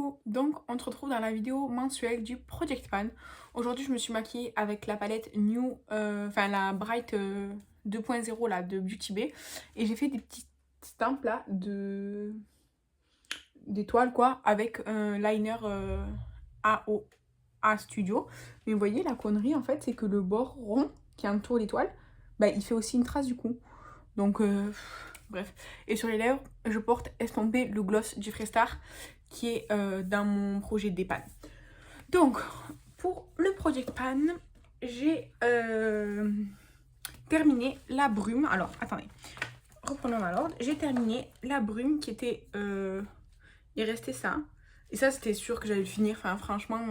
Coucou, donc on se retrouve dans la vidéo mensuelle du Project Pan. Aujourd'hui je me suis maquillée avec la palette la Bright 2.0 là de Beauty Bay. Et j'ai fait des petites stamps là d'étoiles quoi avec un liner AOA Studio. Mais vous voyez la connerie en fait c'est que le bord rond qui entoure l'étoile, bah, il fait aussi une trace du coup. Donc bref. Et sur les lèvres, je porte estompé le gloss du Freestar qui est dans mon projet d'EHPAD. Donc, pour le Project Pan, j'ai terminé la brume. Alors, attendez, reprenons à l'ordre. J'ai terminé la brume qui était... il restait ça. Et ça, c'était sûr que j'allais le finir. Enfin, franchement,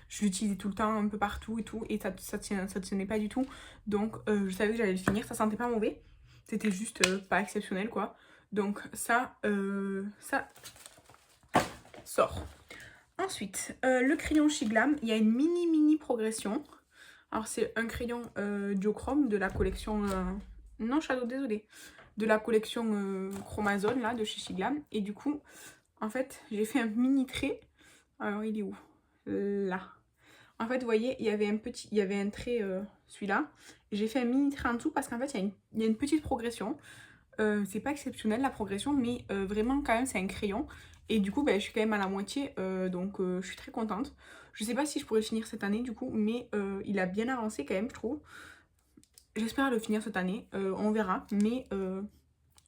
je l'utilisais tout le temps, un peu partout et tout. Et ça tenait pas du tout. Donc, je savais que j'allais le finir. Ça sentait pas mauvais. C'était juste pas exceptionnel, quoi. Donc, ça sort. Ensuite, le crayon Shiglam, il y a une mini progression. Alors c'est un crayon duochrome de la collection... non, Shadow, désolé. De la collection Chromazone, là, de chez Shiglam. Et du coup, en fait, j'ai fait un mini trait. Alors, il est où? Là. En fait, vous voyez, il y avait un trait, celui-là. J'ai fait un mini trait en dessous parce qu'en fait, il y a une petite progression. C'est pas exceptionnel la progression, mais vraiment quand même c'est un crayon. Et du coup je suis quand même à la moitié, donc je suis très contente. Je sais pas si je pourrais le finir cette année du coup, mais il a bien avancé quand même je trouve. J'espère le finir cette année, on verra, mais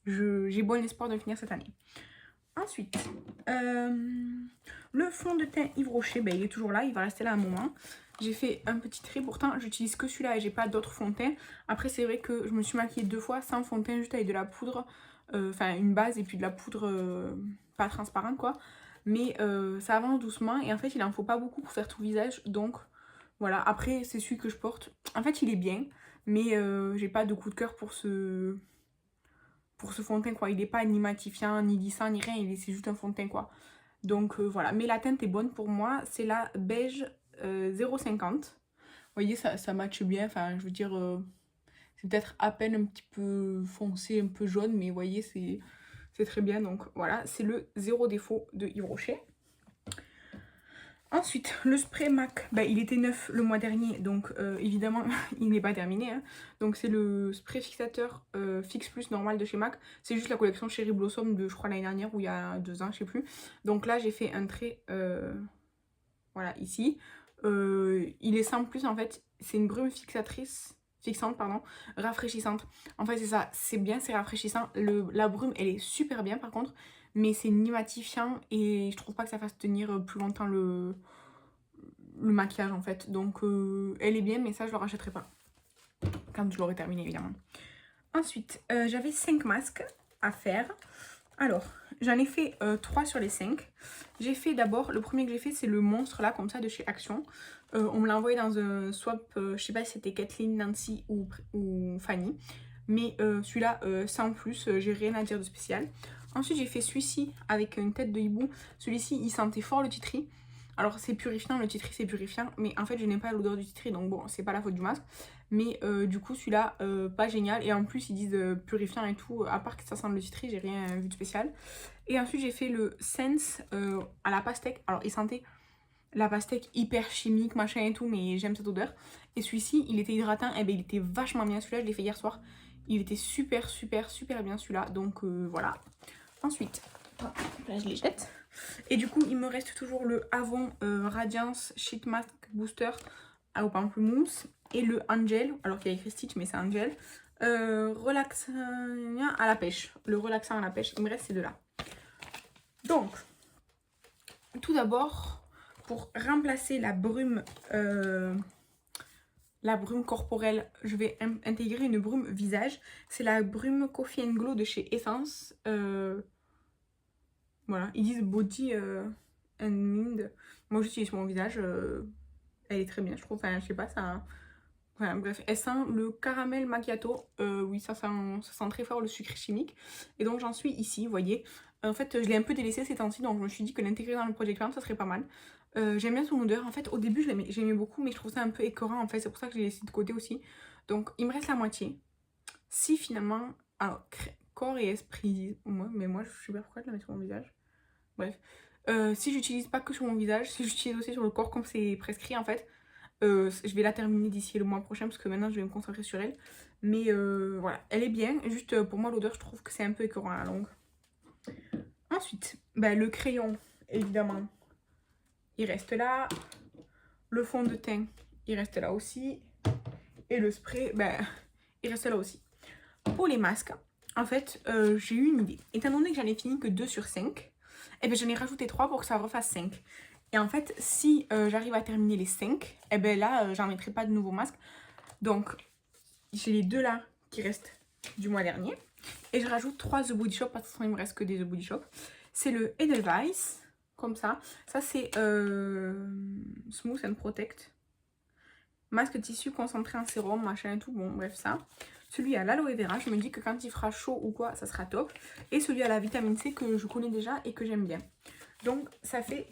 j'ai bon espoir de le finir cette année. Ensuite, le fond de teint Yves Rocher, il est toujours là, il va rester là un moment. J'ai fait un petit trait, pourtant j'utilise que celui-là et j'ai pas d'autres fonds de teint. Après c'est vrai que je me suis maquillée 2 fois sans fond de teint, juste avec de la poudre, enfin une base et puis de la poudre pas transparente quoi. Mais ça avance doucement et en fait il en faut pas beaucoup pour faire tout le visage, donc voilà. Après c'est celui que je porte, en fait il est bien, mais j'ai pas de coup de cœur pour ce fond de teint quoi. Il est pas ni matifiant, ni lissant, ni rien, c'est juste un fond de teint quoi. Donc voilà, mais la teinte est bonne pour moi, c'est la beige 0,50. Vous voyez, ça matche bien, enfin je veux dire, c'est peut-être à peine un petit peu foncé, un peu jaune, mais vous voyez, c'est très bien. Donc voilà, c'est le zéro défaut de Yves Rocher. Ensuite, le spray MAC, il était neuf le mois dernier, donc évidemment, il n'est pas terminé. Hein. Donc c'est le spray fixateur Fix Plus normal de chez MAC. C'est juste la collection Cherry Blossom de, je crois, l'année dernière, ou il y a 2 ans, je sais plus. Donc là, j'ai fait un trait, voilà, ici. Il est sans plus, en fait, c'est une brume fixante, pardon, rafraîchissante. En fait, c'est ça, c'est bien, c'est rafraîchissant. La brume, elle est super bien, par contre. Mais c'est ni matifiant et je trouve pas que ça fasse tenir plus longtemps le maquillage en fait. Donc elle est bien mais ça je le rachèterai pas. Quand je l'aurai terminé évidemment. Ensuite j'avais 5 masques à faire. Alors j'en ai fait 3 sur les 5. J'ai fait d'abord, le premier que j'ai fait c'est le monstre là comme ça de chez Action. On me l'a envoyé dans un swap, je sais pas si c'était Kathleen, Nancy ou Fanny. Mais celui-là sans plus, j'ai rien à dire de spécial. Ensuite j'ai fait celui-ci avec une tête de hibou. Celui-ci il sentait fort le titri. Alors c'est purifiant, le titri c'est purifiant, mais en fait je n'aime pas l'odeur du titri, donc bon c'est pas la faute du masque. Mais du coup celui-là pas génial, et en plus ils disent purifiant et tout, à part que ça sent le titri, j'ai rien vu de spécial. Et ensuite j'ai fait le Sense à la pastèque. Alors il sentait la pastèque hyper chimique machin et tout, mais j'aime cette odeur. Et celui-ci il était hydratant, et il était vachement bien, celui-là je l'ai fait hier soir. Il était super bien celui-là, donc voilà. Ensuite, là je les jette. Et du coup, il me reste toujours le Avon Radiance Sheet Mask Booster au pamplemousse et le Angel, alors qu'il y a écrit Stitch, mais c'est Angel. Relaxant à la pêche. Le relaxant à la pêche, il me reste ces deux-là. Donc, tout d'abord, pour remplacer la brume corporelle, je vais intégrer une brume visage. C'est la brume Coffee and Glow de chez Essence. Voilà, ils disent Body and Mind. Moi j'utilise mon visage, elle est très bien je trouve, enfin je sais pas, ça... Enfin bref, elle sent le caramel macchiato, oui ça sent très fort le sucre chimique. Et donc j'en suis ici, vous voyez. En fait je l'ai un peu délaissé ces temps-ci, donc je me suis dit que l'intégrer dans le Project Pan ça serait pas mal. J'aime bien son odeur, en fait au début j'aimais beaucoup, mais je trouve ça un peu écœurant en fait, c'est pour ça que je l'ai laissé de côté aussi. Donc il me reste la moitié. Si finalement, alors corps et esprit, mais moi je sais pas pourquoi je la mets sur mon visage. Bref. Si j'utilise pas que sur mon visage, si j'utilise aussi sur le corps comme c'est prescrit en fait, je vais la terminer d'ici le mois prochain parce que maintenant je vais me concentrer sur elle. Mais voilà, elle est bien. Juste pour moi l'odeur je trouve que c'est un peu écœurant à la longue. Ensuite, bah, le crayon évidemment il reste là. Le fond de teint il reste là aussi. Et le spray bah, il reste là aussi. Pour les masques, en fait j'ai eu une idée. Étant donné que j'en ai fini que 2 sur 5, et ben j'en ai rajouté 3 pour que ça refasse 5. Et en fait, si j'arrive à terminer les 5, et ben là, j'en mettrai pas de nouveaux masques. Donc, j'ai les 2 là qui restent du mois dernier. Et je rajoute 3 The Body Shop parce qu'il me reste que des The Body Shop. C'est le Edelweiss, comme ça. Ça, c'est Smooth and Protect. Masque tissu concentré en sérum, machin et tout. Bon, bref, ça. Celui à l'aloe vera, je me dis que quand il fera chaud ou quoi, ça sera top. Et celui à la vitamine C que je connais déjà et que j'aime bien. Donc, ça fait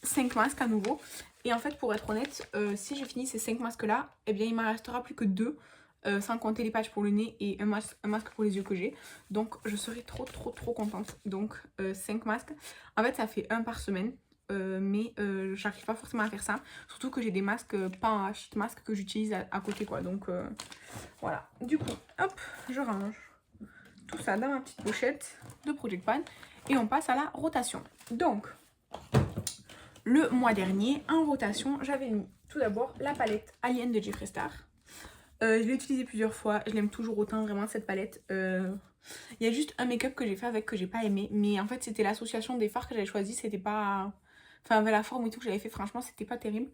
5 masques à nouveau. Et en fait, pour être honnête, si je finis ces 5 masques-là, eh bien, il m'en restera plus que 2. Sans compter les patchs pour le nez et un masque pour les yeux que j'ai. Donc, je serai trop contente. Donc, 5 masques. En fait, ça fait 1 par semaine. Mais j'arrive pas forcément à faire ça. Surtout que j'ai des masques, pas un sheet mask que j'utilise à côté, quoi. Donc, voilà. Du coup, hop, je range tout ça dans ma petite pochette de Project Pan. Et on passe à la rotation. Donc, le mois dernier, en rotation, j'avais mis tout d'abord la palette Alien de Jeffree Star. Je l'ai utilisée plusieurs fois, je l'aime toujours autant vraiment cette palette. Il y a juste un make-up que j'ai fait avec que j'ai pas aimé, mais en fait c'était l'association des fards que j'avais choisi, c'était pas... Enfin avec la forme et tout que j'avais fait, franchement c'était pas terrible.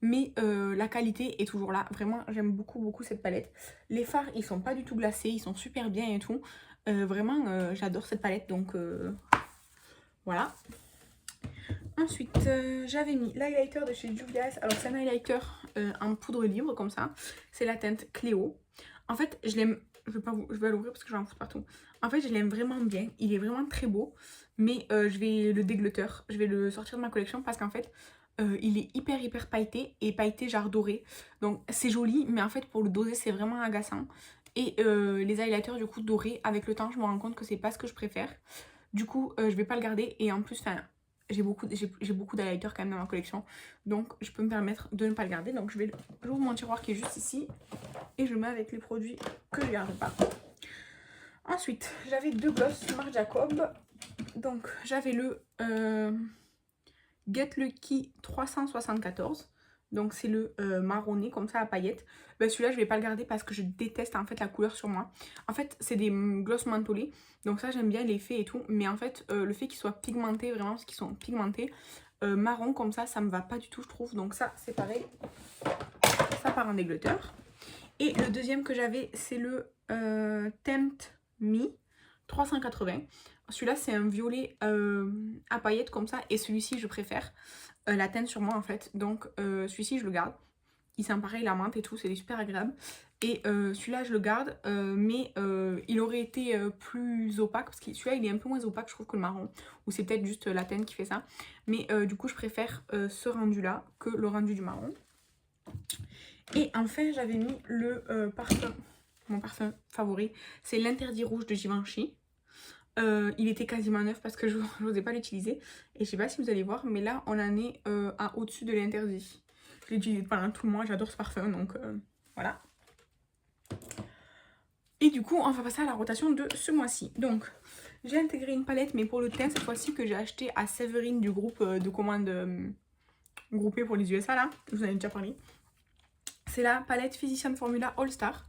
Mais la qualité est toujours là, vraiment j'aime beaucoup cette palette. Les fards ils sont pas du tout glacés, ils sont super bien et tout. Vraiment j'adore cette palette donc voilà. Ensuite, j'avais mis l'highlighter de chez Juvia's. Alors, c'est un highlighter en poudre libre, comme ça. C'est la teinte Cléo. En fait, je l'aime... Je vais l'ouvrir parce que je vais en foutre partout. En fait, je l'aime vraiment bien. Il est vraiment très beau. Mais je vais le dégleuter. Je vais le sortir de ma collection parce qu'en fait, il est hyper pailleté. Et pailleté genre doré. Donc, c'est joli. Mais en fait, pour le doser, c'est vraiment agaçant. Et les highlighters, du coup, dorés, avec le temps, je me rends compte que c'est pas ce que je préfère. Du coup, je vais pas le garder. Et en plus, enfin... J'ai beaucoup d'highlighters quand même dans ma collection. Donc je peux me permettre de ne pas le garder. Donc j'ouvre mon tiroir qui est juste ici. Et je le mets avec les produits que je ne garde pas. Ensuite, j'avais 2 glosses Marc Jacob. Donc j'avais le Get Lucky 374. Donc c'est le marronné comme ça à paillettes. Ben, celui-là je vais pas le garder parce que je déteste en fait la couleur sur moi. En fait c'est des glosses mentholés. Donc ça j'aime bien l'effet et tout. Mais en fait le fait qu'ils soient pigmentés, vraiment parce qu'ils sont pigmentés, marron comme ça me va pas du tout je trouve. Donc ça c'est pareil. Ça part en dégleuteur. Et le deuxième que j'avais c'est le Tempt Me 380. Celui-là c'est un violet à paillettes comme ça. Et celui-ci je préfère. La teinte sur moi en fait. Donc celui-ci je le garde. Il sent pareil la menthe et tout, c'est super agréable. Et celui-là je le garde, mais il aurait été plus opaque parce que celui-là il est un peu moins opaque je trouve que le marron. Ou c'est peut-être juste la teinte qui fait ça. Mais du coup je préfère ce rendu là que le rendu du marron. Et enfin j'avais mis le parfum, mon parfum favori, c'est l'Interdit Rouge de Givenchy. Il était quasiment neuf parce que je n'osais pas l'utiliser. Et je sais pas si vous allez voir, mais là on en est à au-dessus de l'interdit. Je l'ai utilisé pendant tout le mois, j'adore ce parfum, donc voilà. Et du coup, on va passer à la rotation de ce mois-ci. Donc, j'ai intégré une palette, mais pour le teint, cette fois-ci, que j'ai acheté à Séverine du groupe de commandes groupé pour les USA, là. Je vous en ai déjà parlé. C'est la palette Physician Formula All Star.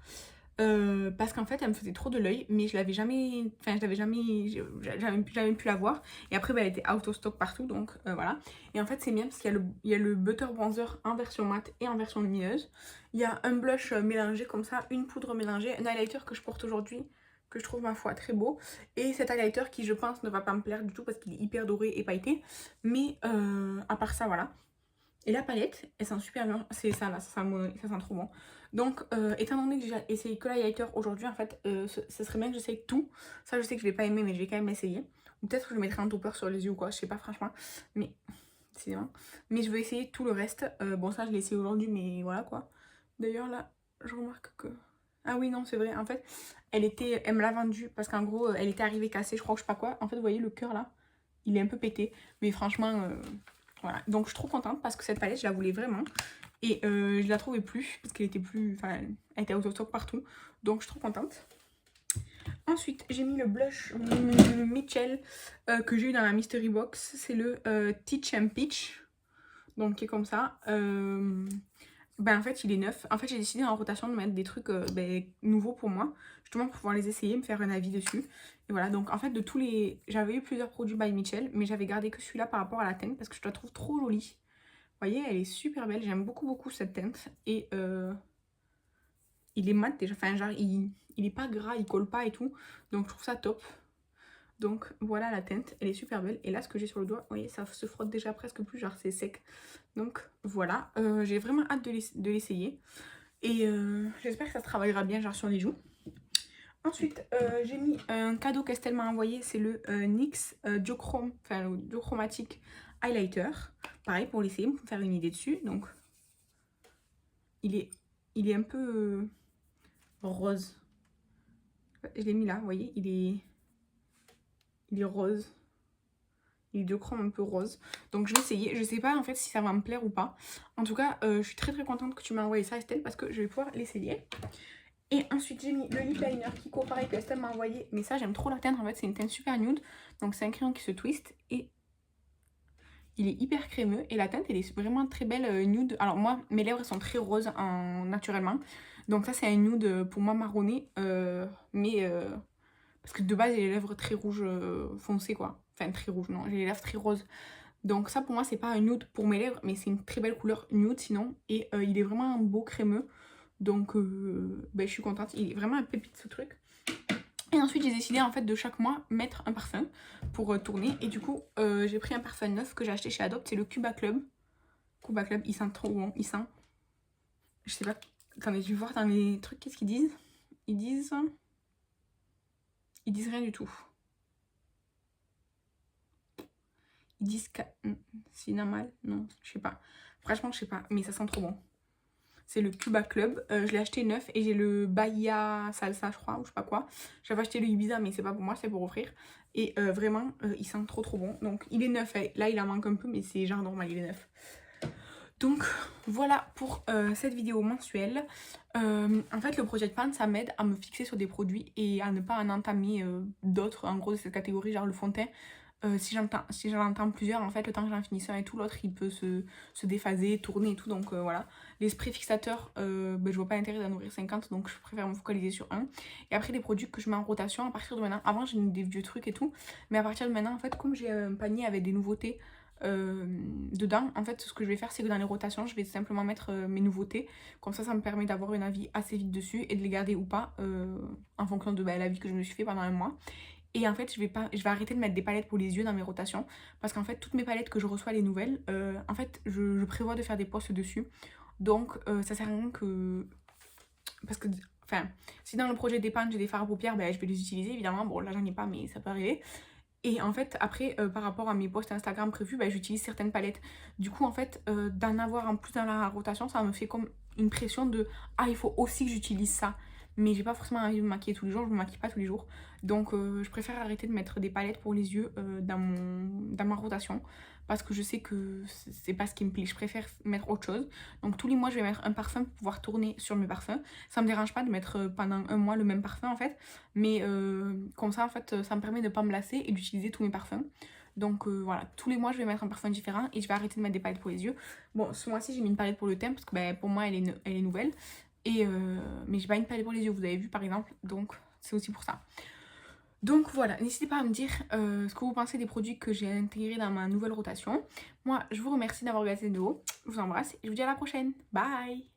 Parce qu'en fait elle me faisait trop de l'œil, mais je l'avais jamais, enfin j'avais pu la voir. Et après bah, elle était out of stock partout, donc voilà. Et en fait c'est bien parce qu'il y a le butter bronzer en version mat et en version lumineuse. Il y a un blush mélangé comme ça, une poudre mélangée, un highlighter que je porte aujourd'hui, que je trouve ma foi très beau. Et cet highlighter qui je pense ne va pas me plaire du tout parce qu'il est hyper doré et pailleté. Mais à part ça voilà. Et la palette, elle sent super bien, c'est ça là, ça sent trop bon. Donc, étant donné que j'ai essayé que l'highlighter aujourd'hui, en fait, ce serait bien que j'essaye tout. Ça, je sais que je vais pas aimer, mais je vais quand même essayer. Ou peut-être que je mettrai un topper sur les yeux ou quoi, je sais pas franchement. Mais, décidément. Mais je vais essayer tout le reste. Bon, ça, je l'ai essayé aujourd'hui, mais voilà quoi. D'ailleurs, là, je remarque que... Ah oui, non, c'est vrai, en fait, elle me l'a vendue parce qu'en gros, elle était arrivée cassée, je crois que je sais pas quoi. En fait, vous voyez le cœur là, il est un peu pété. Mais franchement, voilà. Donc je suis trop contente parce que cette palette, je la voulais vraiment. Et je la trouvais plus parce qu'elle était plus... Enfin, elle était out of stock partout. Donc je suis trop contente. Ensuite, j'ai mis le blush Mitchell que j'ai eu dans la mystery box. C'est le Teach and Peach. Donc qui est comme ça. Ben en fait il est neuf. En fait j'ai décidé en rotation de mettre des trucs nouveaux pour moi. Justement pour pouvoir les essayer, me faire un avis dessus. Et voilà, donc en fait de tous les... J'avais eu plusieurs produits by Mitchell. Mais j'avais gardé que celui-là par rapport à la teinte parce que je la trouve trop jolie. Vous voyez, elle est super belle. J'aime beaucoup cette teinte. Et il est mat déjà. Enfin genre il est pas gras, il colle pas et tout. Donc je trouve ça top. Donc voilà la teinte, elle est super belle. Et là ce que j'ai sur le doigt, vous voyez, ça se frotte déjà presque plus, genre c'est sec. Donc voilà, j'ai vraiment hâte de l'essayer. Et j'espère que ça se travaillera bien genre sur les joues. Ensuite, j'ai mis un cadeau qu'Estelle m'a envoyé, c'est le NYX Duochrome, enfin le Duochromatic Highlighter. Pareil pour l'essayer, pour me faire une idée dessus. Donc il est un peu rose. Je l'ai mis là, vous voyez, il est rose. Il est duochrome un peu rose. Donc je vais essayer. Je sais pas en fait si ça va me plaire ou pas. En tout cas, je suis très contente que tu m'aies envoyé ça Estelle parce que je vais pouvoir l'essayer. Et ensuite j'ai mis le lip liner Kiko, pareil que Estelle m'a envoyé. Mais ça j'aime trop la teinte en fait, c'est une teinte super nude. Donc c'est un crayon qui se twist et il est hyper crémeux. Et la teinte elle est vraiment très belle nude. Alors moi mes lèvres sont très roses naturellement. Donc ça c'est un nude pour moi marronné. Parce que de base, j'ai les lèvres très rouges foncées, quoi. Enfin, très rouges, non. J'ai les lèvres très roses. Donc ça, pour moi, c'est pas un nude pour mes lèvres, mais c'est une très belle couleur nude, sinon. Et il est vraiment beau, crémeux. Donc, je suis contente. Il est vraiment un pépite, ce truc. Et ensuite, j'ai décidé, en fait, de chaque mois, mettre un parfum pour tourner. Et du coup, j'ai pris un parfum neuf que j'ai acheté chez Adopt. C'est le Cuba Club. Cuba Club, il sent trop bon. Il sent... Je sais pas... Attendez, je vais voir dans les trucs, qu'est-ce qu'ils disent. Ils disent rien du tout. Ils disent cinnamon, non, je sais pas. Franchement, je sais pas, mais ça sent trop bon. C'est le Cuba Club. Je l'ai acheté neuf et j'ai le Bahia Salsa, je crois, ou je sais pas quoi. J'avais acheté le Ibiza, mais c'est pas pour moi, c'est pour offrir. Et vraiment, il sent trop bon. Donc, il est neuf. Là, il en manque un peu, mais c'est genre normal, il est neuf. Donc, voilà pour cette vidéo mensuelle. En fait, le projet de pan, ça m'aide à me fixer sur des produits et à ne pas en entamer d'autres, en gros, de cette catégorie, genre le fond de teint. Si j'en entends plusieurs, en fait, le temps que j'en finisse un et tout, l'autre, il peut se déphaser, tourner et tout. Donc voilà. Les sprays fixateurs, je vois pas l'intérêt d'en ouvrir 50, donc je préfère me focaliser sur un. Et après, les produits que je mets en rotation, à partir de maintenant, avant, j'ai mis des vieux trucs et tout. Mais à partir de maintenant, en fait, comme j'ai un panier avec des nouveautés dedans, en fait, ce que je vais faire, c'est que dans les rotations, je vais simplement mettre mes nouveautés. Comme ça me permet d'avoir un avis assez vite dessus et de les garder ou pas en fonction de l'avis que je me suis fait pendant un mois. Et en fait, je vais arrêter de mettre des palettes pour les yeux dans mes rotations. Parce qu'en fait, toutes mes palettes que je reçois, les nouvelles, en fait, je prévois de faire des posts dessus. Donc, ça sert à rien que... Parce que, enfin, si dans le projet d'épargne, j'ai des fards à paupières, je vais les utiliser, évidemment. Bon, là, j'en ai pas, mais ça peut arriver. Et en fait, après, par rapport à mes posts Instagram prévus, j'utilise certaines palettes. Du coup, en fait, d'en avoir en plus dans la rotation, ça me fait comme une pression de « Ah, il faut aussi que j'utilise ça ». Mais j'ai pas forcément envie de me maquiller tous les jours, je me maquille pas tous les jours. Donc je préfère arrêter de mettre des palettes pour les yeux dans ma rotation. Parce que je sais que c'est pas ce qui me plaît, je préfère mettre autre chose. Donc tous les mois je vais mettre un parfum pour pouvoir tourner sur mes parfums. Ça me dérange pas de mettre pendant un mois le même parfum en fait. Mais comme ça en fait ça me permet de pas me lasser et d'utiliser tous mes parfums. Donc voilà, tous les mois je vais mettre un parfum différent et je vais arrêter de mettre des palettes pour les yeux. Bon, ce mois-ci j'ai mis une palette pour le teint parce que pour moi elle est nouvelle. Et mais j'ai pas une palette pour les yeux, vous avez vu par exemple, donc c'est aussi pour ça. Donc voilà, n'hésitez pas à me dire ce que vous pensez des produits que j'ai intégrés dans ma nouvelle rotation. Moi, je vous remercie d'avoir regardé cette vidéo, je vous embrasse et je vous dis à la prochaine. Bye!